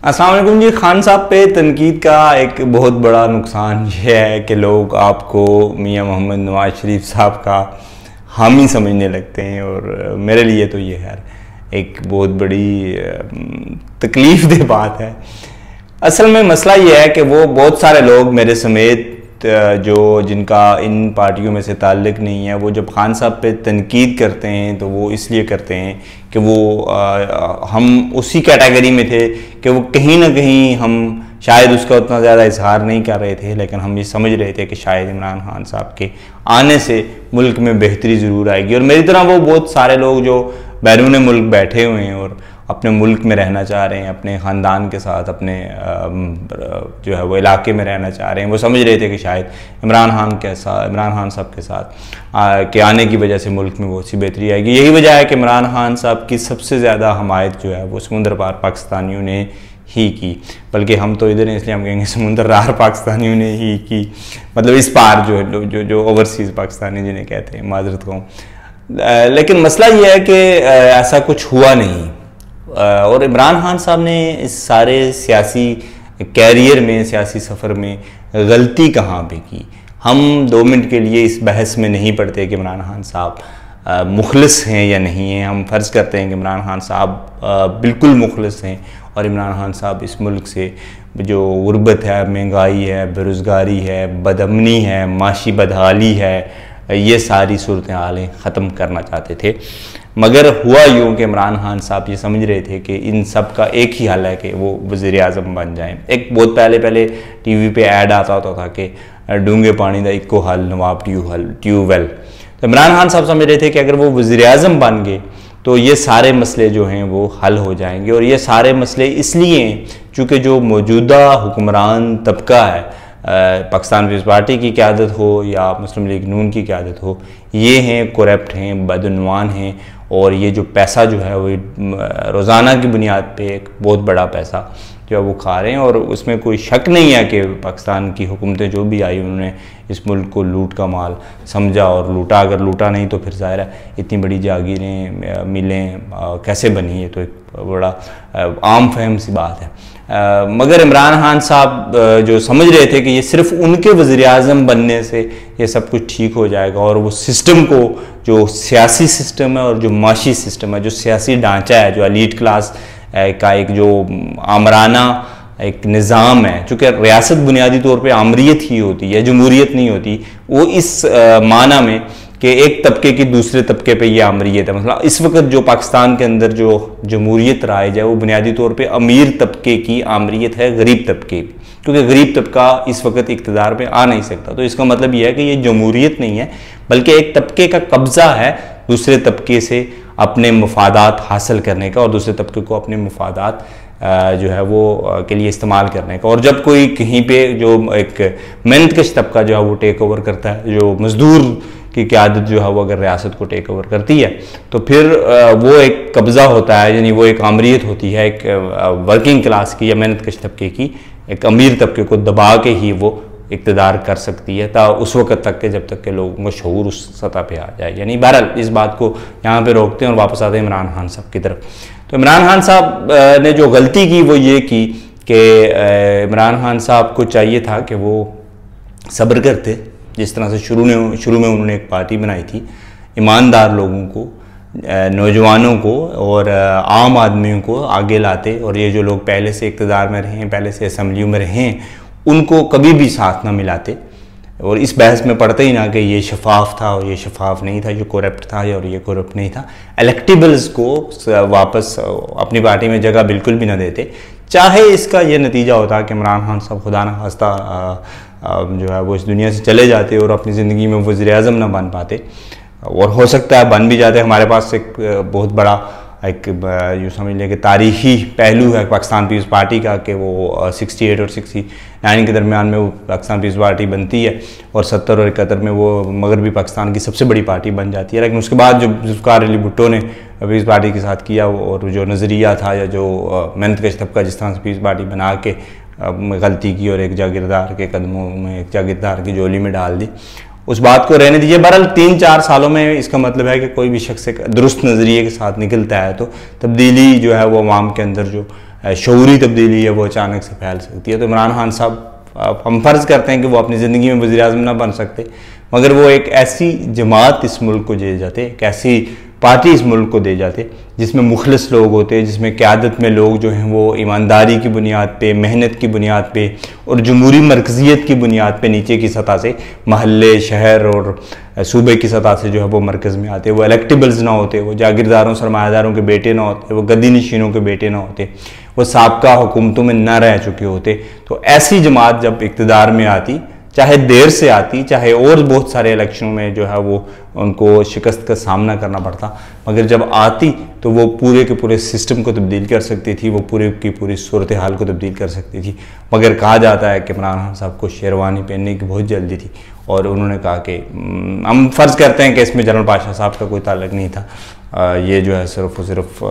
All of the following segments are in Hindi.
अस्सलाम वालेकुम जी। खान साहब पे तनकीद का एक बहुत बड़ा नुकसान ये है कि लोग आपको मियां मोहम्मद नवाज शरीफ साहब का हामी समझने लगते हैं, और मेरे लिए तो ये है एक बहुत बड़ी तकलीफ दह बात है। असल में मसला ये है कि वो बहुत सारे लोग मेरे समेत जो जिनका इन पार्टियों में से ताल्लुक़ नहीं है, वो जब खान साहब पे तनकीद करते हैं तो वो इसलिए करते हैं कि वो हम उसी कैटेगरी में थे कि वो कहीं ना कहीं हम शायद उसका उतना ज़्यादा इजहार नहीं कर रहे थे, लेकिन हम ये समझ रहे थे कि शायद इमरान खान साहब के आने से मुल्क में बेहतरी ज़रूर आएगी। और मेरी तरह वो बहुत सारे लोग जो बैरून मुल्क बैठे हुए हैं और अपने मुल्क में रहना चाह रहे हैं, अपने ख़ानदान के साथ, अपने जो है वो इलाके में रहना चाह रहे हैं, वो समझ रहे थे कि शायद इमरान खान साहब के साथ के आने की वजह से मुल्क में बहुत सी बेहतरी आएगी। यही वजह है कि इमरान खान साहब की सबसे ज़्यादा हमायत जो है वो समुंदर पार पाकिस्तानियों ने ही की, बल्कि हम तो इधर हैं इसलिए हम कहेंगे समुंदर रार पाकिस्तानियों ने ही की, मतलब इस पार जो ओवरसीज़ पाकिस्तानी जिन्हें कहते हैं, माजरत कहूँ। लेकिन मसला ये है कि ऐसा कुछ हुआ नहीं, और इमरान खान साहब ने इस सारे सियासी कैरियर में, सियासी सफ़र में गलती कहाँ पे की। हम 2 मिनट के लिए इस बहस में नहीं पड़ते कि इमरान खान साहब मुखलिस हैं या नहीं हैं। हम फ़र्ज़ करते हैं कि इमरान खान साहब बिल्कुल मुखलिस हैं, और इमरान खान साहब इस मुल्क से जो गुर्बत है, महंगाई है, बेरोज़गारी है, बदअमनी है, माशी बदहाली है, ये सारी सूरत हालें ख़त्म करना चाहते थे। मगर हुआ यूँ कि इमरान खान साहब ये समझ रहे थे कि इन सब का एक ही हल है कि वो वज़ीर आज़म बन जाएं। एक बहुत पहले टीवी पे ऐड आता होता था कि डूंगे पानी दा इक्को हल नवाब ट्यूबवेल। तो इमरान खान साहब समझ रहे थे कि अगर वो वज़ीर आज़म बन गए तो ये सारे मसले जो हैं वो हल हो जाएंगे। और ये सारे मसले इसलिए हैं चूँकि जो मौजूदा हुक्मरान तबका है, पाकिस्तान पीपल्स पार्टी की क़यादत हो या मुस्लिम लीग नून की क़यादत हो, ये हैं करप्ट हैं, बदउनवान हैं, और ये जो पैसा जो है वो रोज़ाना की बुनियाद पे एक बहुत बड़ा पैसा जो है वो खा रहे हैं। और उसमें कोई शक नहीं है कि पाकिस्तान की हुकूमतें जो भी आई उन्होंने इस मुल्क को लूट का माल समझा और लूटा। अगर लूटा नहीं तो फिर ज़ाहिर है इतनी बड़ी जागीरें, मिलें कैसे बनी, है तो एक बड़ा आम फहम सी बात है। मगर इमरान खान साहब जो समझ रहे थे कि ये सिर्फ उनके वज़ीर आज़म बनने से ये सब कुछ ठीक हो जाएगा, और वो सिस्टम को, जो सियासी सिस्टम है और जो माशी सिस्टम है, जो सियासी ढांचा है, जो एलीट क्लास का एक जो आमराना एक निज़ाम है, चूँकि रियासत बुनियादी तौर पे आमरीत ही होती है, जमहूरियत नहीं होती, वो इस माना में कि एक तबके की दूसरे तबके पे ये आमरीत है। मतलब इस वक्त जो पाकिस्तान के अंदर जो जमहूरियत राइज है वो बुनियादी तौर पे अमीर तबके की आमरीत है, गरीब तबके की, क्योंकि गरीब तबका इस वक्त इक़्तिदार पे आ नहीं सकता। तो इसका मतलब ये है कि ये जमहूरियत नहीं है, बल्कि एक तबके का कब्ज़ा है दूसरे तबके से अपने मफादात हासिल करने का, और दूसरे तबके को अपने मफादात जो है वो के लिए इस्तेमाल करने का। और जब कोई कहीं पे जो एक मेहनतकश तबका जो है वो टेक ओवर करता है, जो मजदूर की क़यादत जो है वो अगर रियासत को टेक ओवर करती है, तो फिर वो एक कब्ज़ा होता है, यानी वो एक आमरीत होती है एक वर्किंग क्लास की या मेहनतकश तबके की, एक अमीर तबके को दबा के ही वो इक़्तिदार कर सकती है उस वक्त तक के जब तक के लोगों का शऊर उस सतह पे आ जाए। यानी बहरहाल इस बात को यहाँ पे रोकते हैं और वापस आते हैं इमरान खान साहब की तरफ। तो इमरान खान साहब ने जो गलती की वो ये की कि इमरान खान साहब को चाहिए था कि वो सब्र करते, जिस तरह से शुरू में उन्होंने एक पार्टी बनाई थी, ईमानदार लोगों को, नौजवानों को और आम आदमियों को आगे लाते, और ये जो लोग पहले से इक़्तिदार में रहे हैं, पहले से असम्बलियों में रहे हैं, उनको कभी भी साथ ना मिलाते, और इस बहस में पड़ते ही ना कि ये शफाफ था और ये शफाफ नहीं था, ये करप्ट था और ये करप्ट नहीं था। इलेक्टेबल्स को वापस अपनी पार्टी में जगह बिल्कुल भी ना देते, चाहे इसका ये नतीजा होता कि इमरान खान साहब खुदा न खास्ता जो है वो इस दुनिया से चले जाते और अपनी ज़िंदगी में वज़ीर आज़म ना बन पाते, और हो सकता है बन भी जाते। हमारे पास एक बहुत बड़ा एक यूँ समझ लें कि तारीख़ी पहलू है पाकिस्तान पीपल्स पार्टी का कि वो 68 और 69 के दरमियान में वो पाकिस्तान पीपल्स पार्टी बनती है, और 70 और 71 में वो मगरबी पाकिस्तान की सबसे बड़ी पार्टी बन जाती है। लेकिन उसके बाद जो जुल्फ़िकार अली भुट्टो ने पीपल्स पार्टी के साथ किया, और जो नज़रिया था या जो मेहनतकश तबका जिस तरह से पीपल्स पार्टी बना के गलती की और एक जागीरदार के कदमों में, एक जागीरदार की झोली में डाल दी, उस बात को रहने दीजिए। बहरहाल 3-4 सालों में इसका मतलब है कि कोई भी शख्स एक दुरुस्त नज़रिए के साथ निकलता है तो तब्दीली जो है वो अवाम के अंदर जो शऊरी तब्दीली है वो अचानक से फैल सकती है। तो इमरान खान साहब, हम फ़र्ज़ करते हैं कि वो अपनी ज़िंदगी में वज़ीर-ए-आज़म ना बन सकते, मगर वो एक ऐसी जमात इस मुल्क को दे जाते, एक ऐसी पार्टी इस मुल्क को दे जाते जिसमें मुखलिस लोग होते, जिसमें क़यादत में लोग जो हैं वो ईमानदारी की बुनियाद पे, मेहनत की बुनियाद पे और जमहूरी मरकज़ियत की बुनियाद पे नीचे की सतह से, महल्ले, शहर और सूबे की सतह से जो है वो मरकज़ में आते। वो इलेक्टेबल्स ना होते, वो जागीरदारों सरमायादारों के बेटे ना होते, वो गद्दी नशीनों के बेटे ना होते, वो साबका हुकूमतों में ना रह चुके होते। तो ऐसी जमात जब इक़्तिदार में आती, चाहे देर से आती, चाहे और बहुत सारे इलेक्शनों में जो है वो उनको शिकस्त का सामना करना पड़ता, मगर जब आती तो वो पूरे के पूरे सिस्टम को तब्दील कर सकती थी, वो पूरे की पूरी सूरत हाल को तब्दील कर सकती थी। मगर कहा जाता है कि इमरान खान साहब को शेरवानी पहनने की बहुत जल्दी थी और उन्होंने कहा कि हम फ़र्ज़ करते हैं कि इसमें जनरल पाशा साहब का कोई ताल्लुक़ नहीं था, ये जो है सिर्फ और सिर्फ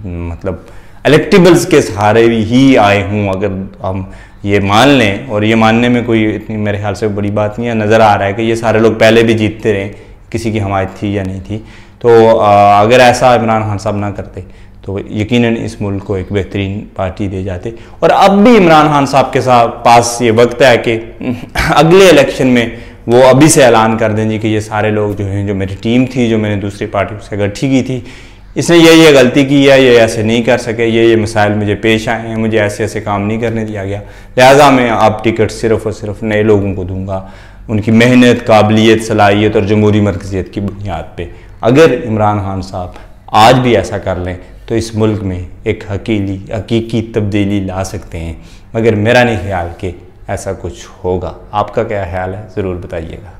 मतलब इलेक्टेबल्स के सहारे ही आए हूँ, अगर हम ये मान लें, और ये मानने में कोई इतनी मेरे ख्याल से बड़ी बात नहीं है। नज़र आ रहा है कि ये सारे लोग पहले भी जीतते रहे, किसी की हमायत थी या नहीं थी। तो अगर ऐसा इमरान खान साहब ना करते तो यकीनन इस मुल्क को एक बेहतरीन पार्टी दे जाते। और अब भी इमरान खान साहब के पास ये वक्त है कि अगले इलेक्शन में वो अभी से ऐलान कर देंगे कि ये सारे लोग जो हैं, जो मेरी टीम थी, जो मैंने दूसरी पार्टी से इकट्ठी की थी, इसने ये गलती की है, ये ऐसे नहीं कर सके, ये मसाइल मुझे पेश आए हैं, मुझे ऐसे ऐसे काम नहीं करने दिया गया, लिहाजा मैं अब टिकट सिर्फ और सिर्फ नए लोगों को दूंगा, उनकी मेहनत, काबिलियत, सलाहियत और जमहूरी मरकज़ियत की बुनियाद पे। अगर इमरान खान साहब आज भी ऐसा कर लें तो इस मुल्क में एक हकीकी तब्दीली ला सकते हैं, मगर मेरा नहीं ख्याल कि ऐसा कुछ होगा। आपका क्या ख्याल है, ज़रूर बताइएगा।